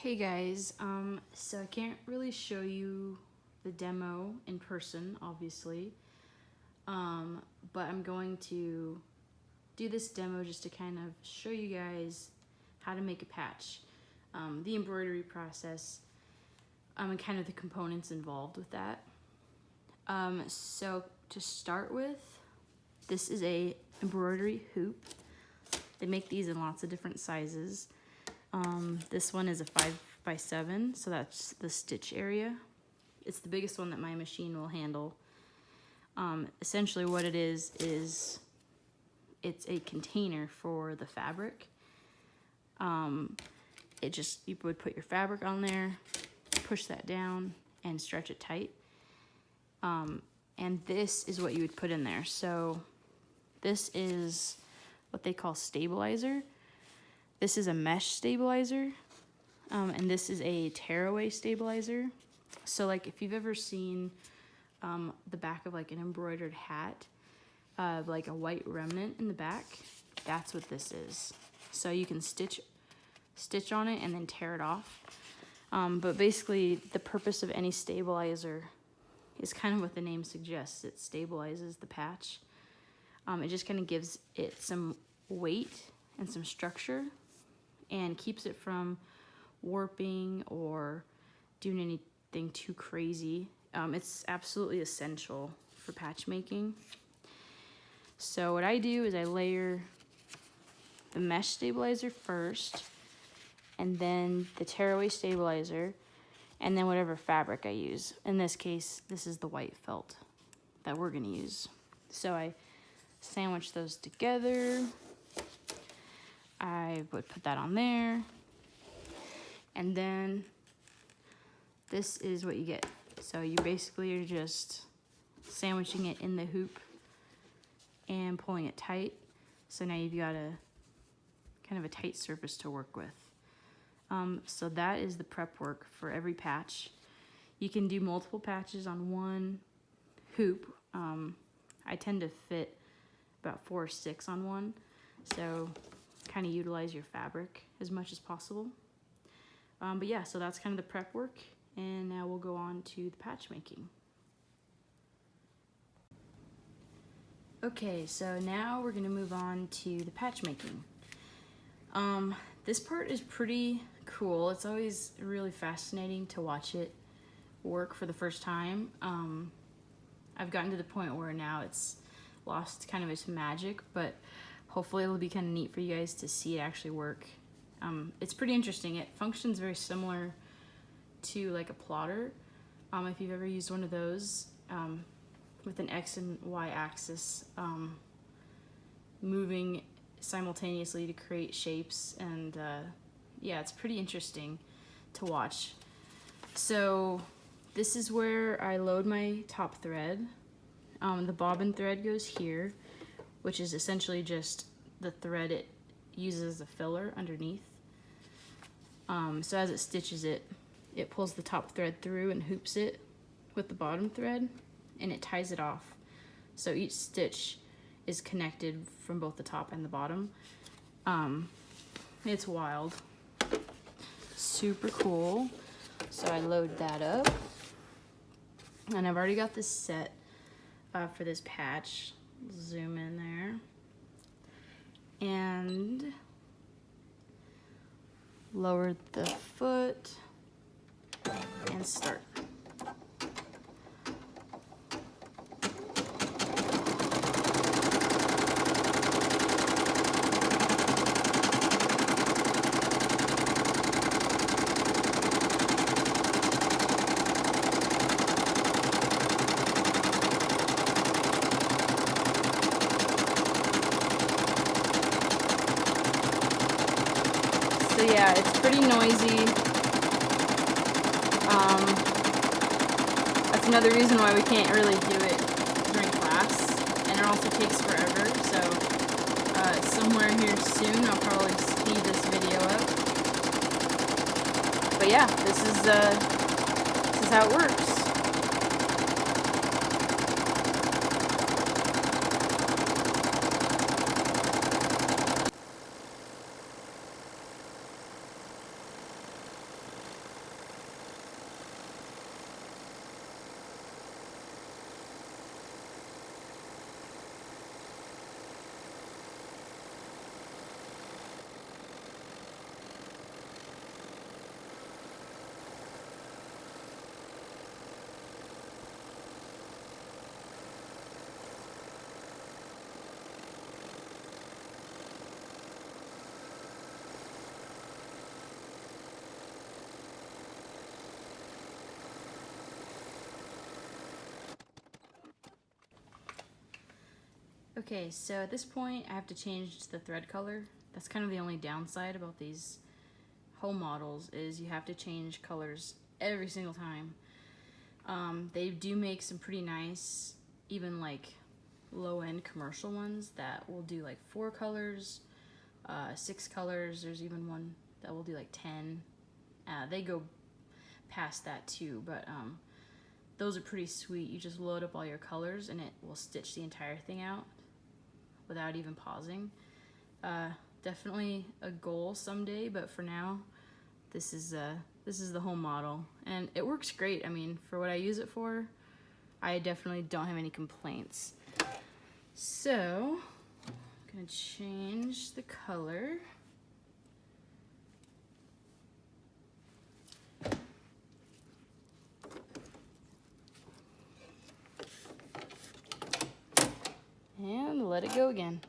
Hey guys, so I can't really show you the demo in person, obviously, but I'm going to do this demo just to kind of show you guys how to make a patch, the embroidery process, and kind of the components involved with that. So to start with, this is a embroidery hoop. They make these in lots of different sizes. This one is a 5x7, so that's the stitch area. It's the biggest one that my machine will handle. Essentially what it is it's a container for the fabric. You would put your fabric on there, push that down, and stretch it tight. And this is what you would put in there. So this is what they call stabilizer. This is a mesh stabilizer, and this is a tearaway stabilizer. So like if you've ever seen the back of like an embroidered hat, like a white remnant in the back, that's what this is. So you can stitch on it and then tear it off. But basically the purpose of any stabilizer is kind of what the name suggests. It stabilizes the patch. It just kind of gives it some weight and some structure and keeps it from warping or doing anything too crazy. It's absolutely essential for patch making. So what I do is I layer the mesh stabilizer first, and then the tearaway stabilizer, and then whatever fabric I use. In this case, this is the white felt that we're gonna use. So I sandwich those together. I would put that on there, and then this is what you get. So you basically are just sandwiching it in the hoop and pulling it tight. So now you've got a kind of a tight surface to work with. So that is the prep work for every patch. You can do multiple patches on one hoop. I tend to fit about 4 or 6 on one. So kind of utilize your fabric as much as possible. But yeah, so that's kind of the prep work, and now we'll go on to the patch making. Okay, so now we're gonna move on to the patch making. This part is pretty cool. It's always really fascinating to watch it work for the first time. I've gotten to the point where now it's lost kind of its magic, but hopefully it'll be kind of neat for you guys to see it actually work. It's pretty interesting. It functions very similar to like a plotter. If you've ever used one of those, with an X and Y axis, moving simultaneously to create shapes, and yeah, it's pretty interesting to watch. So this is where I load my top thread. The bobbin thread goes here, which is essentially just the thread it uses as a filler underneath. So as it stitches it, it pulls the top thread through and hoops it with the bottom thread, and it ties it off. So each stitch is connected from both the top and the bottom. It's wild. Super cool. So I load that up, and I've already got this set for this patch. Zoom in there and lower the foot and start. So yeah, it's pretty noisy. That's another reason why we can't really do it during class, and it also takes forever. So somewhere here soon I'll probably speed this video up. But yeah, this is how it works. Okay, so at this point I have to change the thread color. That's kind of the only downside about these home models, is you have to change colors every single time. They do make some pretty nice, even like low-end commercial ones that will do like 4 colors, 6 colors. There's even one that will do like 10. They go past that too, but those are pretty sweet. You just load up all your colors and it will stitch the entire thing out without even pausing. Definitely a goal someday, but for now, this is the home model, and it works great. I mean, for what I use it for, I definitely don't have any complaints. So, I'm gonna change the color. And let it go again.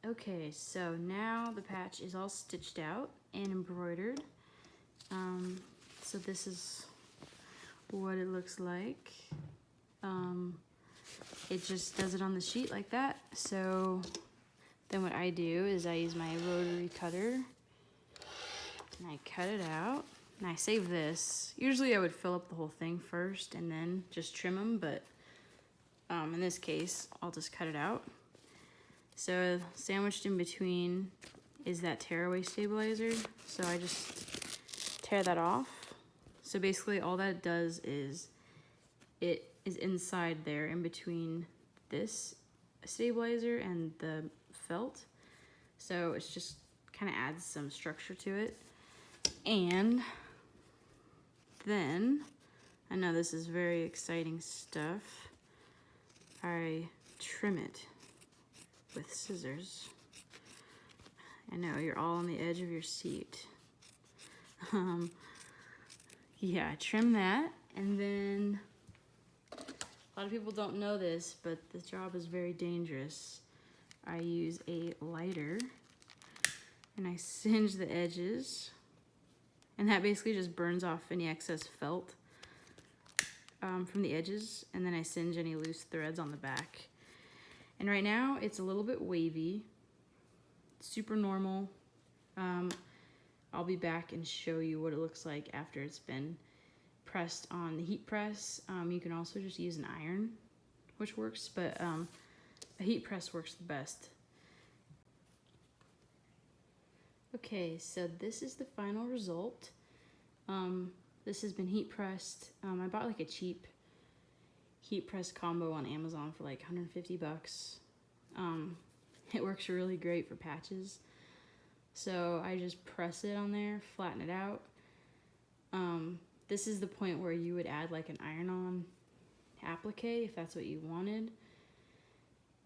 Okay, so now the patch is all stitched out and embroidered. So this is what it looks like. It just does it on the sheet like that. So then what I do is I use my rotary cutter and I cut it out. And I save this. Usually I would fill up the whole thing first and then just trim them, but in this case, I'll just cut it out. So sandwiched in between is that tearaway stabilizer. So I just tear that off. So basically all that does is it is inside there in between this stabilizer and the felt. So it's just kind of adds some structure to it. And then, I know this is very exciting stuff, I trim it with scissors. I know, you're all on the edge of your seat. Yeah, I trim that, and then a lot of people don't know this, but this job is very dangerous. I use a lighter, and I singe the edges, And that basically just burns off any excess felt from the edges, and then I singe any loose threads on the back. And right now it's a little bit wavy, super normal. I'll be back and show you what it looks like after it's been pressed on the heat press. You can also just use an iron, which works, but a heat press works the best. Okay, so this is the final result. This has been heat pressed. I bought like a cheap heat press combo on Amazon for like 150 bucks. It works really great for patches. So I just press it on there, flatten it out. This is the point where you would add like an iron-on applique if that's what you wanted.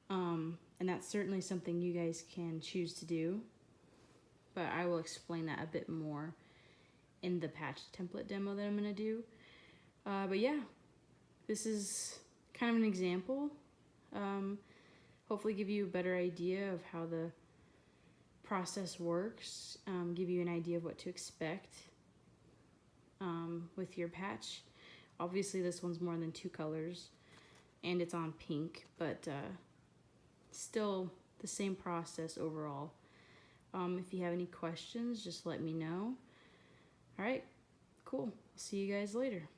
And that's certainly something you guys can choose to do, but I will explain that a bit more in the patch template demo that I'm gonna do. But yeah, this is kind of an example. Hopefully give you a better idea of how the process works, give you an idea of what to expect with your patch. Obviously this one's more than 2 colors and it's on pink, but still the same process overall. If you have any questions, just let me know. All right, cool. See you guys later.